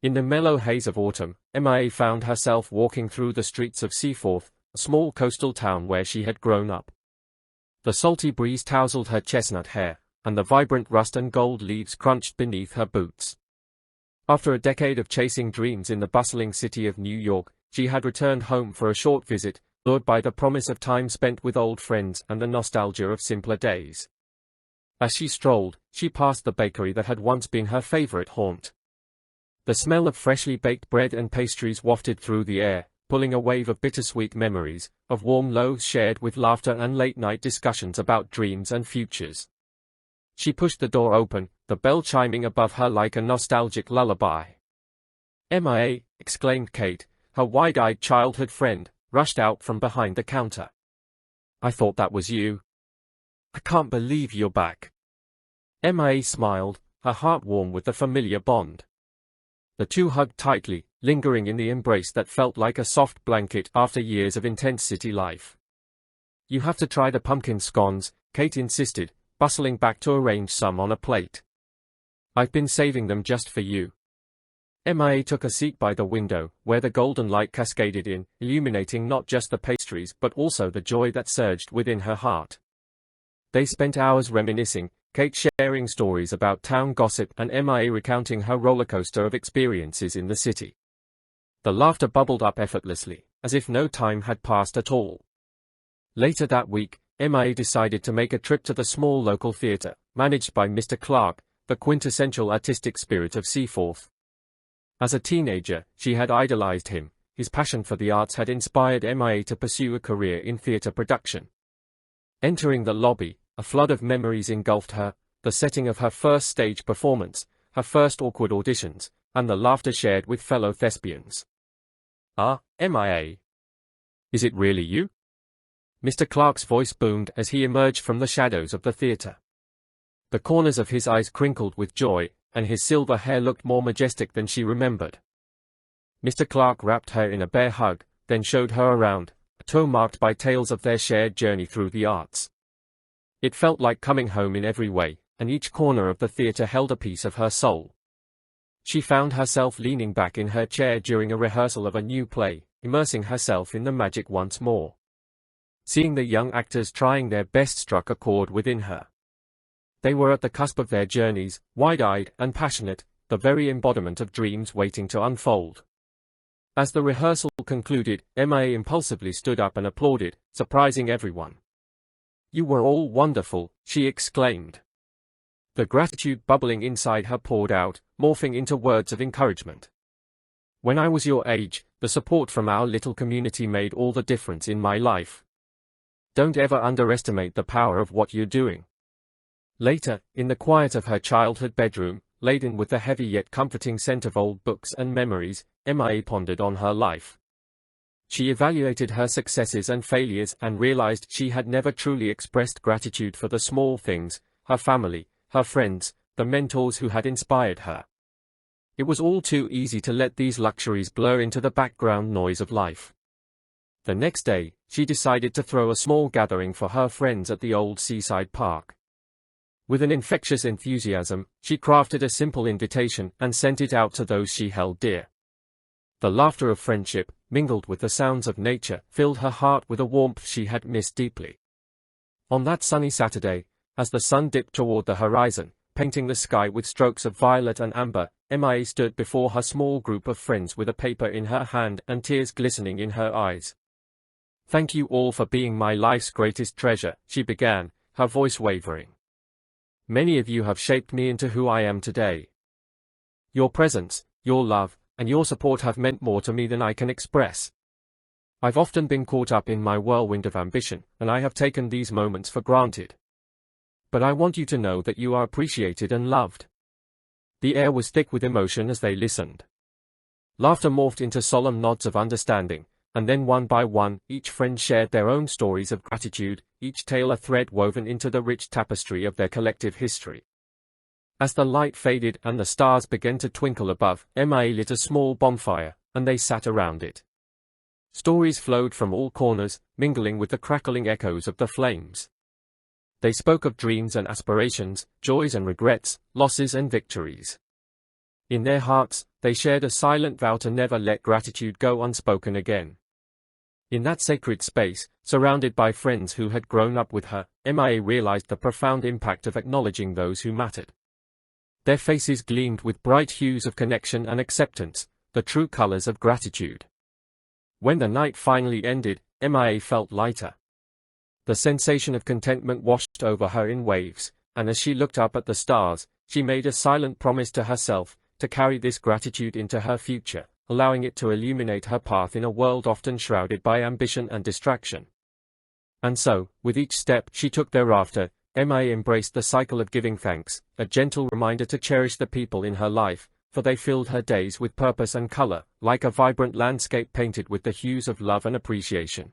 In the mellow haze of autumn, MIA found herself walking through the streets of Seaforth, a small coastal town where she had grown up. The salty breeze tousled her chestnut hair, and the vibrant rust and gold leaves crunched beneath her boots. After a decade of chasing dreams in the bustling city of New York, she had returned home for a short visit, lured by the promise of time spent with old friends and the nostalgia of simpler days. As she strolled, she passed the bakery that had once been her favorite haunt. The smell of freshly baked bread and pastries wafted through the air, pulling a wave of bittersweet memories, of warm loaves shared with laughter and late-night discussions about dreams and futures. She pushed the door open, the bell chiming above her like a nostalgic lullaby. "MIA," exclaimed Kate, her wide-eyed childhood friend, rushed out from behind the counter. "I thought that was you. I can't believe you're back." MIA smiled, her heart warm with the familiar bond. The two hugged tightly, lingering in the embrace that felt like a soft blanket after years of intense city life. "You have to try the pumpkin scones," Kate insisted, bustling back to arrange some on a plate. "I've been saving them just for you." MIA took a seat by the window, where the golden light cascaded in, illuminating not just the pastries but also the joy that surged within her heart. They spent hours reminiscing, Kate sharing stories about town gossip and MIA recounting her rollercoaster of experiences in the city. The laughter bubbled up effortlessly, as if no time had passed at all. Later that week, MIA decided to make a trip to the small local theatre, managed by Mr. Clark, the quintessential artistic spirit of Seaforth. As a teenager, she had idolized him. His passion for the arts had inspired MIA to pursue a career in theatre production. Entering the lobby, a flood of memories engulfed her, the setting of her first stage performance, her first awkward auditions, and the laughter shared with fellow thespians. "Ah, MIA. Is it really you?" Mr. Clark's voice boomed as he emerged from the shadows of the theatre. The corners of his eyes crinkled with joy, and his silver hair looked more majestic than she remembered. Mr. Clark wrapped her in a bear hug, then showed her around, a tour marked by tales of their shared journey through the arts. It felt like coming home in every way, and each corner of the theatre held a piece of her soul. She found herself leaning back in her chair during a rehearsal of a new play, immersing herself in the magic once more. Seeing the young actors trying their best struck a chord within her. They were at the cusp of their journeys, wide-eyed and passionate, the very embodiment of dreams waiting to unfold. As the rehearsal concluded, MIA impulsively stood up and applauded, surprising everyone. "You were all wonderful," she exclaimed. The gratitude bubbling inside her poured out, morphing into words of encouragement. "When I was your age, the support from our little community made all the difference in my life. Don't ever underestimate the power of what you're doing." Later, in the quiet of her childhood bedroom, laden with the heavy yet comforting scent of old books and memories, MIA pondered on her life. She evaluated her successes and failures and realized she had never truly expressed gratitude for the small things, her family, her friends, the mentors who had inspired her. It was all too easy to let these luxuries blur into the background noise of life. The next day, she decided to throw a small gathering for her friends at the old seaside park. With an infectious enthusiasm, she crafted a simple invitation and sent it out to those she held dear. The laughter of friendship, mingled with the sounds of nature, filled her heart with a warmth she had missed deeply. On that sunny Saturday, as the sun dipped toward the horizon, painting the sky with strokes of violet and amber, MIA stood before her small group of friends with a paper in her hand and tears glistening in her eyes. "Thank you all for being my life's greatest treasure," she began, her voice wavering. "Many of you have shaped me into who I am today. Your presence, your love, and your support have meant more to me than I can express. I've often been caught up in my whirlwind of ambition, and I have taken these moments for granted. But I want you to know that you are appreciated and loved." The air was thick with emotion as they listened. Laughter morphed into solemn nods of understanding, and then one by one, each friend shared their own stories of gratitude, each tale a thread woven into the rich tapestry of their collective history. As the light faded and the stars began to twinkle above, MIA lit a small bonfire, and they sat around it. Stories flowed from all corners, mingling with the crackling echoes of the flames. They spoke of dreams and aspirations, joys and regrets, losses and victories. In their hearts, they shared a silent vow to never let gratitude go unspoken again. In that sacred space, surrounded by friends who had grown up with her, Mia realized the profound impact of acknowledging those who mattered. Their faces gleamed with bright hues of connection and acceptance, the true colors of gratitude. When the night finally ended, Mia felt lighter. The sensation of contentment washed over her in waves, and as she looked up at the stars, she made a silent promise to herself to carry this gratitude into her future, allowing it to illuminate her path in a world often shrouded by ambition and distraction. And so, with each step she took thereafter, Mia embraced the cycle of giving thanks, a gentle reminder to cherish the people in her life, for they filled her days with purpose and color, like a vibrant landscape painted with the hues of love and appreciation.